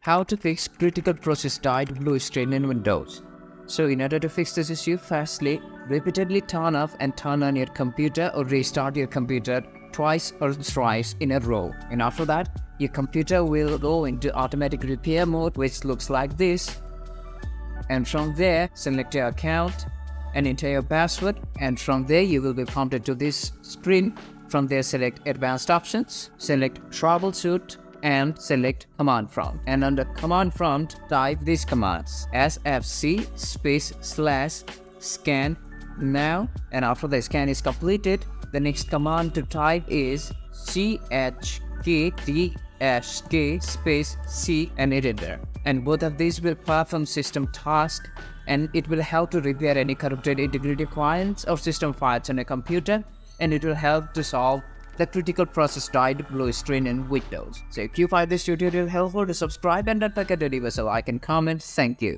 How to fix critical process died blue screen in Windows. So in order to fix this issue, firstly, repeatedly turn off and turn on your computer or restart your computer twice or thrice in a row. And after that, your computer will go into automatic repair mode, which looks like this. And from there, select your account and enter your password. And from there, you will be prompted to this screen. From there, select Advanced Options, select Troubleshoot, and select Command Prompt. And under Command Prompt, type these commands: sfc /scan now. And after the scan is completed, the next command to type is chkdsk and hit enter. And both of these will perform system task, and it will help to repair any corrupted integrity files or system files on a computer, and it will help to solve the critical process died blue screen in Windows. So if you find this tutorial helpful, to subscribe and don't forget to leave us a like and comment. Thank you.